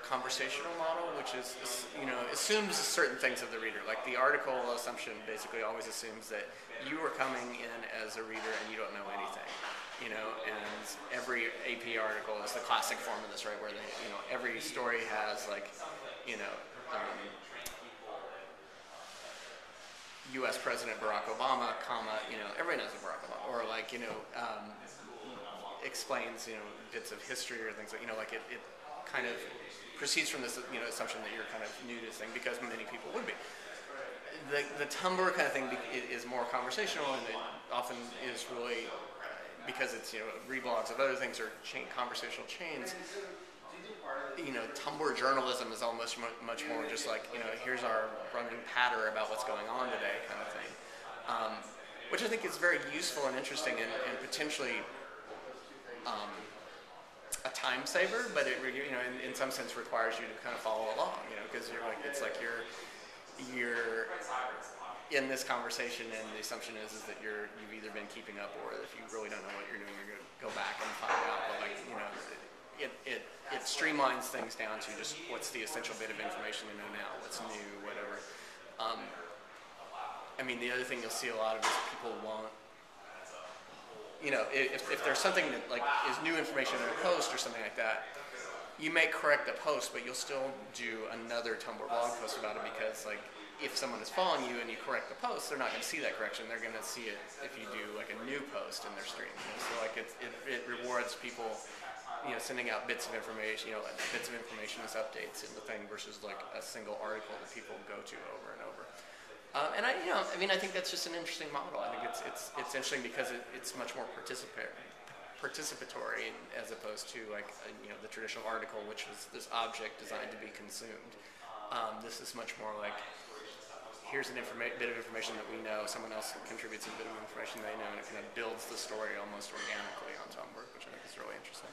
conversational model, which is, assumes certain things of the reader. Like the article assumption basically always assumes that you are coming in as a reader and you don't know anything. And every AP article is the classic form of this, right? Where every story has like, U.S. President Barack Obama, comma, everybody knows Barack Obama, or like, explains, bits of history or things like, it kind of proceeds from this, assumption that you're kind of new to this thing, because many people would be. The Tumblr kind of thing is more conversational, and it often is really, because it's, reblogs of other things or conversational chains. Tumblr journalism is almost much more just like, here's our running patter about what's going on today kind of thing, which I think is very useful and interesting and potentially a time saver, but it in some sense requires you to kind of follow along, because it's like you're in this conversation, and the assumption is that you've either been keeping up, or if you really don't know what you're doing, you're going to go back and find out. But it streamlines things down to just what's the essential bit of information to know now, what's new, whatever. The other thing you'll see a lot of is people want, if there's something that like is new information in a post or something like that, you may correct the post, but you'll still do another Tumblr blog post about it, because like if someone is following you and you correct the post, they're not going to see that correction. They're going to see it if you do like a new post in their stream. So like it rewards people, sending out bits of information, bits of information as updates in the thing versus like a single article that people go to over and over. I think that's just an interesting model. I think it's interesting because it's much more participatory as opposed to like the traditional article, which was this object designed to be consumed. This is much more like, here's a bit of information that we know, someone else contributes a bit of information they know, and it kind of builds the story almost organically on Tumblr, which I think is really interesting.